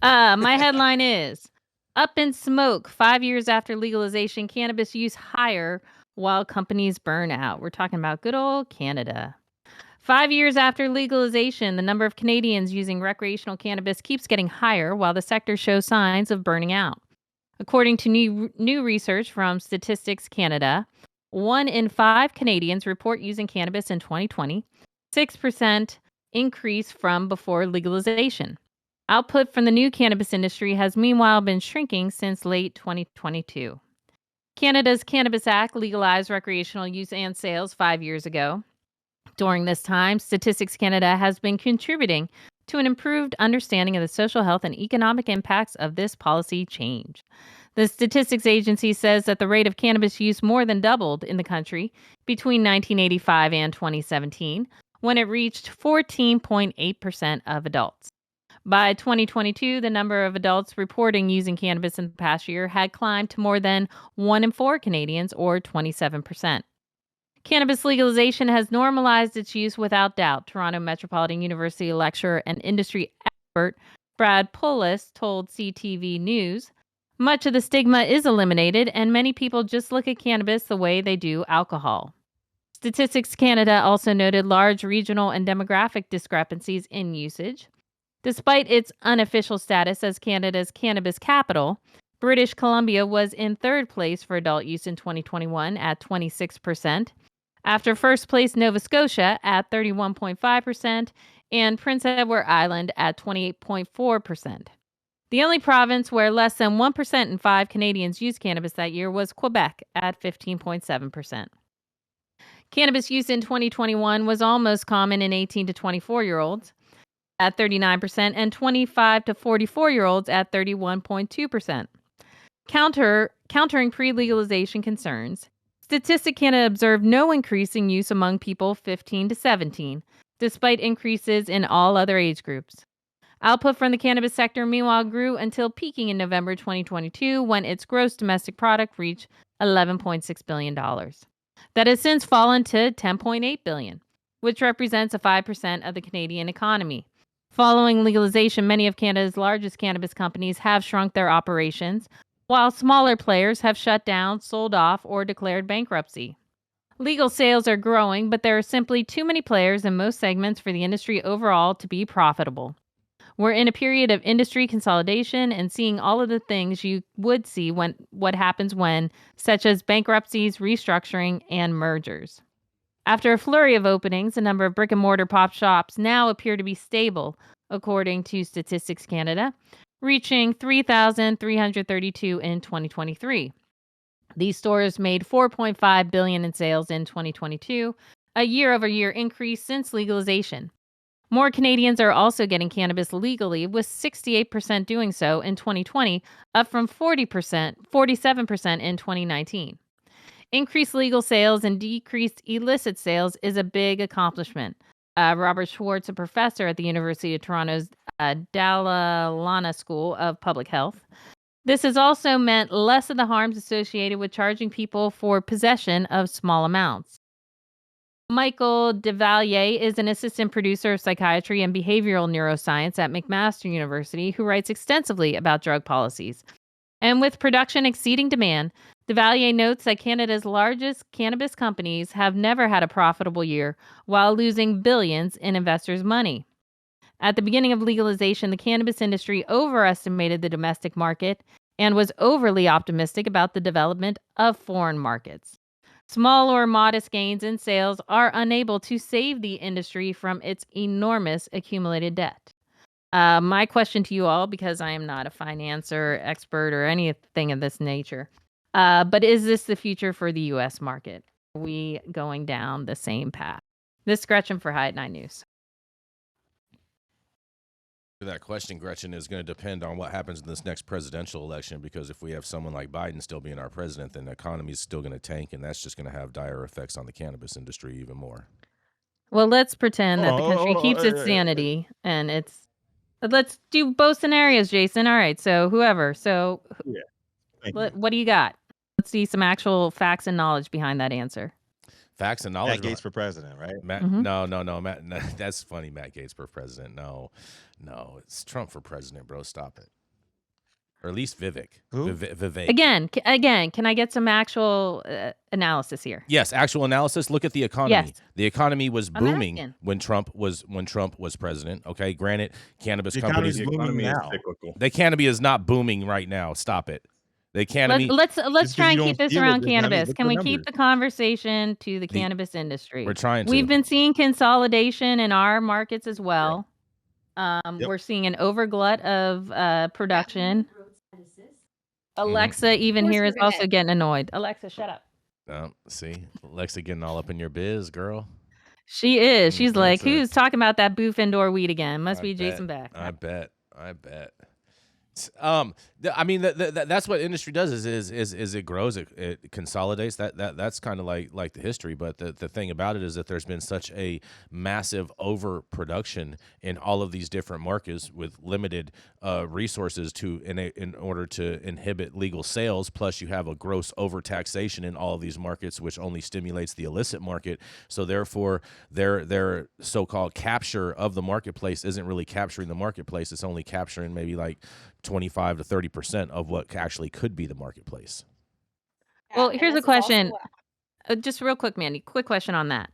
My headline is Up in Smoke 5 years after legalization, cannabis use higher while companies burn out. We're talking about good old Canada. 5 years after legalization, the number of Canadians using recreational cannabis keeps getting higher while the sector shows signs of burning out. According to new research from Statistics Canada, 1 in 5 Canadians report using cannabis in 2020, 6% increase from before legalization. Output from the new cannabis industry has meanwhile been shrinking since late 2022. Canada's Cannabis Act legalized recreational use and sales 5 years ago. During this time, Statistics Canada has been contributing to an improved understanding of the social health and economic impacts of this policy change. The Statistics Agency says that the rate of cannabis use more than doubled in the country between 1985 and 2017, when it reached 14.8% of adults. By 2022, the number of adults reporting using cannabis in the past year had climbed to more than 1 in 4 Canadians, or 27%. Cannabis legalization has normalized its use without doubt, Toronto Metropolitan University lecturer and industry expert Brad Pullis told CTV News. Much of the stigma is eliminated, and many people just look at cannabis the way they do alcohol. Statistics Canada also noted large regional and demographic discrepancies in usage. Despite its unofficial status as Canada's cannabis capital, British Columbia was in third place for adult use in 2021 at 26%, after first place Nova Scotia at 31.5% and Prince Edward Island at 28.4%. The only province where less than 1% in 5 Canadians used cannabis that year was Quebec at 15.7%. Cannabis use in 2021 was almost common in 18 to 24-year-olds at 39% and 25 to 44-year-olds at 31.2%. Countering pre-legalization concerns, Statistics Canada observed no increase in use among people 15 to 17, despite increases in all other age groups. Output from the cannabis sector, meanwhile, grew until peaking in November 2022, when its gross domestic product reached $11.6 billion. That has since fallen to $10.8 billion, which represents a 5% of the Canadian economy. Following legalization, many of Canada's largest cannabis companies have shrunk their operations, while smaller players have shut down, sold off, or declared bankruptcy. Legal sales are growing, but there are simply too many players in most segments for the industry overall to be profitable. We're in a period of industry consolidation and seeing all of the things you would see when what happens when, such as bankruptcies, restructuring, and mergers. After a flurry of openings, the number of brick and mortar pop shops now appear to be stable, according to Statistics Canada, reaching 3,332 in 2023. These stores made $4.5 billion in sales in 2022, a year-over-year increase since legalization. More Canadians are also getting cannabis legally, with 68% doing so in 2020, up from 47% in 2019. Increased legal sales and decreased illicit sales is a big accomplishment. Robert Schwartz, a professor at the University of Toronto's Dalla Lana School of Public Health. This has also meant less of the harms associated with charging people for possession of small amounts. Michael Devalier is an assistant producer of psychiatry and behavioral neuroscience at McMaster University who writes extensively about drug policies. And with production exceeding demand, Devalier notes that Canada's largest cannabis companies have never had a profitable year while losing billions in investors' money. At the beginning of legalization, the cannabis industry overestimated the domestic market and was overly optimistic about the development of foreign markets. Small or modest gains in sales are unable to save the industry from its enormous accumulated debt. My question to you all, because I am not a financer, expert, or anything of this nature, but is this the future for the U.S. market? Are we going down the same path? This is Gretchen for High at 9 News. That question, Gretchen, is going to depend on what happens in this next presidential election, because if we have someone like Biden still being our president, then the economy is still going to tank, and that's just going to have dire effects on the cannabis industry even more. Well, let's pretend that the country keeps its sanity, and let's do both scenarios, Jason. All right, so whoever. So Yeah. what do you got? Let's see some actual facts and knowledge behind that answer. Facts and knowledge. Matt Gates for president, right? No, Matt. No, that's funny. Matt Gates for president. No, it's Trump for president, bro. Stop it. Or at least Vivek. Who? Vivek. Again, can I get some actual analysis here? Yes, actual analysis. Look at the economy. Yes. The economy was I'm booming asking. when Trump was president. Okay, granted, cannabis The companies. economy's booming Economy is now. cyclical. The cannabis is not booming right now. Stop it. The economy. Let's Just try 'cause and you keep don't this deal around with this, I mean, cannabis. look Can at we the keep numbers. the conversation to the The- cannabis industry? We're trying to. We've been seeing consolidation in our markets as well. Yep. We're seeing an overglut of production. Alexa even Who's here is doing also it? getting annoyed. Alexa, shut up. See, Alexa getting all up in your biz, girl. She is. She's like, That's who's talking about that boof indoor weed again? Must I be bet. Jason Beck. I bet. I mean, that's what industry does is it grows, it consolidates. That's kind of like the history. But the thing about it is that there's been such a massive overproduction in all of these different markets with limited resources in order to inhibit legal sales. Plus, you have a gross overtaxation in all of these markets, which only stimulates the illicit market. So therefore, their so-called capture of the marketplace isn't really capturing the marketplace. It's only capturing maybe like 25 to 30% of what actually could be the marketplace. Well, and here's a this is also question. what- Just real quick, Mandy. Quick question on that,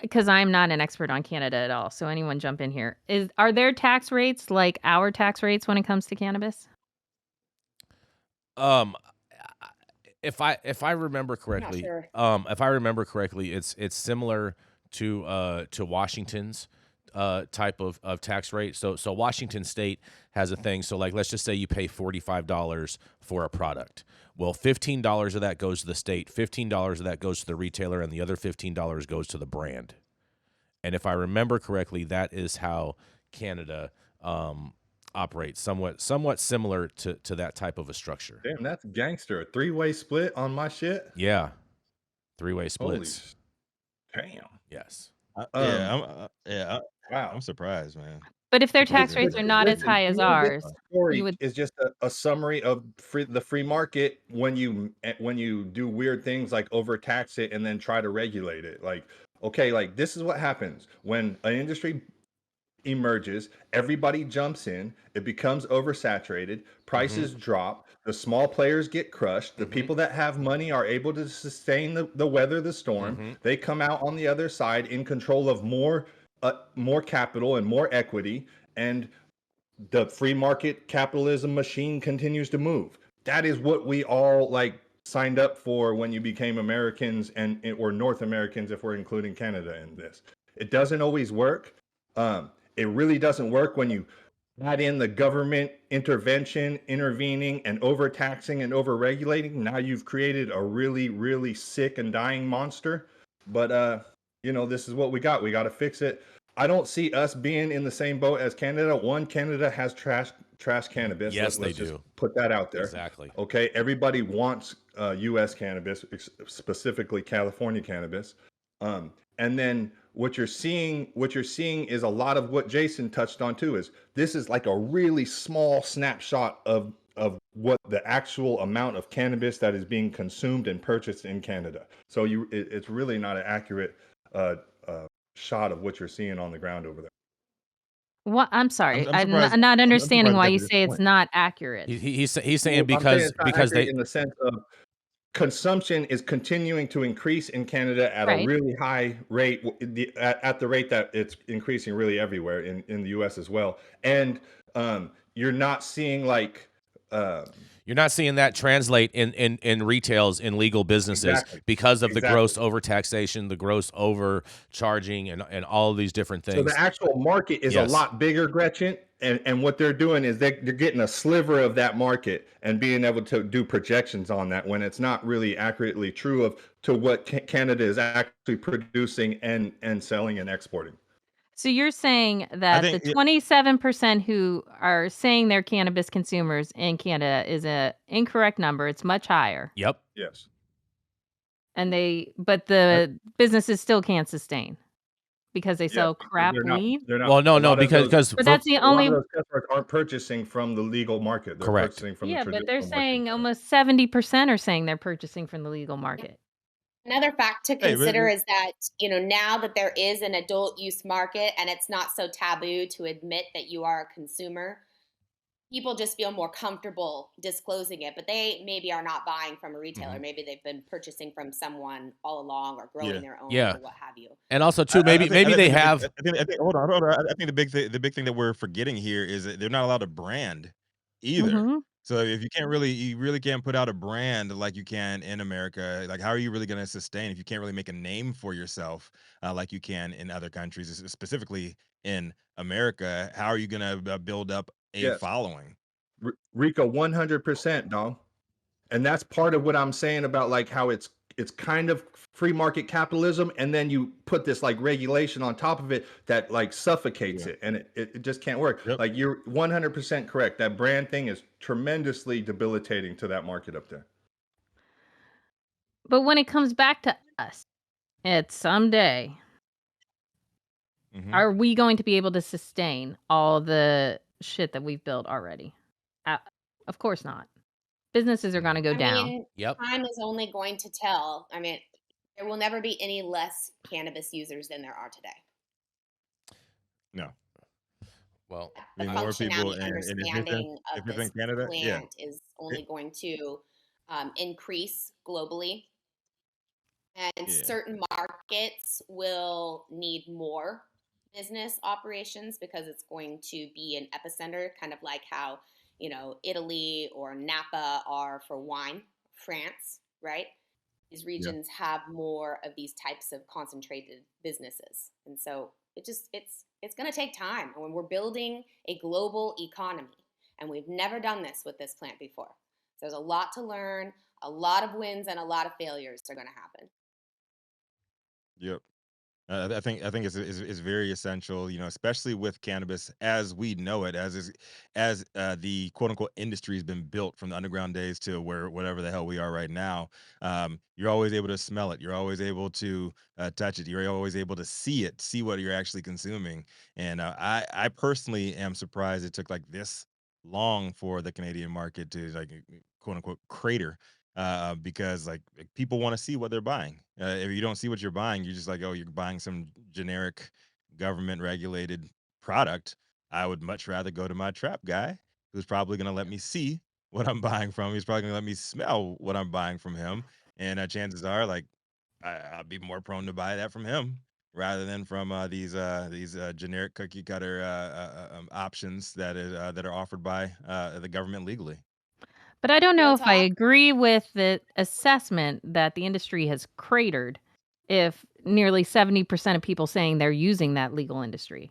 because I'm not an expert on Canada at all. So anyone jump in here. Are there tax rates like our tax rates when it comes to cannabis? If I remember correctly, sure. it's similar to Washington's type of tax rate. So Washington State has a thing. So like, let's just say you pay $45 for a product. Well, $15 of that goes to the state, $15 of that goes to the retailer, and the other $15 goes to the brand. And if I remember correctly, that is how Canada operates, somewhat similar to that type of a structure. Damn, that's gangster. A 3-way split on my shit. Yeah, 3-way Holy splits. damn. Yes. Wow. I'm surprised, man. But if their Listen, tax rates are not as high as ours, Story you would- is just a summary of the free market when you do weird things like overtax it and then try to regulate it. Like, okay, like this is what happens when an industry emerges, everybody jumps in, it becomes oversaturated, prices drop, the small players get crushed, the people that have money are able to sustain the weather the storm, they come out on the other side in control of more capital and more equity, and the free market capitalism machine continues to move. That is what we all like signed up for when you became Americans or North Americans, if we're including Canada in this. It doesn't always work. It really doesn't work when you add in the government intervention, intervening, and overtaxing and overregulating. Now you've created a really, really sick and dying monster. But this is what we got. We got to fix it. I don't see us being in the same boat as Canada. One, Canada has trash cannabis. Yes, Let's they just do. put that out there. Exactly. Okay, everybody wants U.S. cannabis, specifically California cannabis. And then what you're seeing is a lot of what Jason touched on too. Is this is like a really small snapshot of what the actual amount of cannabis that is being consumed and purchased in Canada. So it's really not an accurate shot of what you're seeing on the ground over there. What? I'm sorry. I'm I'm surprised- not understanding why surprised you that say it's point. not accurate. He's saying Well, I'm saying because it's not because accurate they in the sense of consumption is continuing to increase in Canada at Right. a really high rate, at the rate that it's increasing really everywhere in the U.S. as well. And you're not seeing like you're not seeing that translate in retails in legal businesses Exactly. because of the Exactly. gross overtaxation, the gross overcharging, and all of these different so things. the actual market is Yes. a lot bigger, Gretchen. And what they're doing is they're getting a sliver of that market and being able to do projections on that when it's not really accurately true to what Canada is actually producing and selling and exporting. So you're saying that think the 27% who are saying they're cannabis consumers in Canada is an incorrect number. It's much higher, Yep. Yes. but the businesses still can't sustain because they sell crap They're not- weed. they're not- Well, no, a lot of because those- But that's the a lot only. of those customers aren't purchasing from the legal market. They're Correct. purchasing from Yeah, the but they're traditional market. saying almost 70% are saying they're purchasing from the legal market. Another fact to Hey, consider is that, now that there is an adult use market and it's not so taboo to admit that you are a consumer, people just feel more comfortable disclosing it, but they maybe are not buying from a retailer. Maybe they've been purchasing from someone all along or growing yeah. their own Yeah. or what have you. And also too, I maybe they think the big, have. I think, hold on. I think the big thing that we're forgetting here is that they're not allowed to brand either. Mm-hmm. So if you really can't put out a brand like you can in America. Like, how are you really going to sustain if you can't really make a name for yourself like you can in other countries, specifically in America? How are you going to build up a Yes, following? Rico, 100%, dog. And that's part of what I'm saying about like how it's kind of free market capitalism, and then you put this like regulation on top of it that like suffocates Yeah. it, and it just can't work. Yep. Like you're 100% correct. That brand thing is tremendously debilitating to that market up there. But when it comes back to us, it's someday, Hmm. are we going to be able to sustain all the shit that we've built already? Of course not. Businesses are going to go down. Yep. Time is only going to tell. I mean, there will never be any less cannabis users than there are today. No. Well, The More people, functionality, and understanding if of it's in this Canada, yeah. plant is only going to increase globally. And Yeah. certain markets will need more business operations because it's going to be an epicenter, kind of like how, Italy or Napa are for wine, France, right? These Yeah. regions have more of these types of concentrated businesses. And so it's going to take time. And when we're building a global economy, and we've never done this with this plant before. So there's a lot to learn, a lot of wins and a lot of failures are going to happen. Yep. I think it's very essential, especially with cannabis as we know it, as the quote unquote industry has been built from the underground days to whatever the hell we are right now. You're always able to smell it. You're always able to touch it. You're always able to see what you're actually consuming. And I personally am surprised it took like this long for the Canadian market to like quote unquote crater because like, people want to see what they're buying. If you don't see what you're buying, you're just like, oh, you're buying some generic government regulated product. I would much rather go to my trap guy who's probably going to let me see what I'm buying from. He's probably going to let me smell what I'm buying from him. And chances are, like, I'll be more prone to buy that from him rather than from these generic cookie cutter options that are offered by the government legally. But I don't know Real if I talk. agree with the assessment that the industry has cratered if nearly 70% of people saying they're using that legal industry.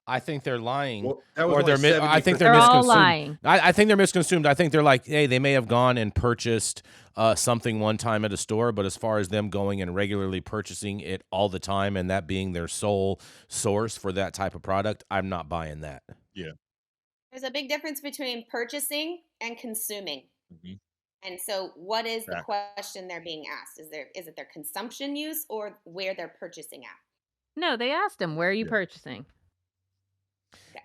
I think they're lying, Well, that was or only I think they're 70%. They're all misconsumed. lying. I think they're misconsumed. I think they're like, hey, they may have gone and purchased something one time at a store, but as far as them going and regularly purchasing it all the time and that being their sole source for that type of product, I'm not buying that. Yeah. There's a big difference between purchasing and consuming. Mhm. And so what is the Fact. question they're being asked? Is it their consumption use or where they're purchasing at? No, they asked him, where are you Yeah. purchasing?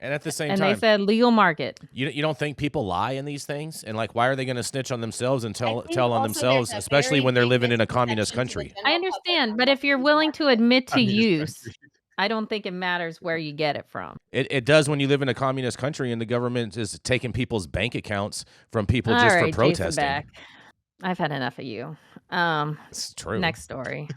And at the same And they time, said legal market. you don't think people lie in these things? And like, why are they going to snitch on themselves and I tell think on also there's themselves, a especially very when they're big living in a communist misconception to the country? I general public understand, on but what if you're legal willing to market is. admit to Communist use, country. I don't think it matters where you get it from. It does when you live in a communist country and the government is taking people's bank accounts from people All just right, for Jason protesting. Beck. I've had enough of you. It's true. Next story.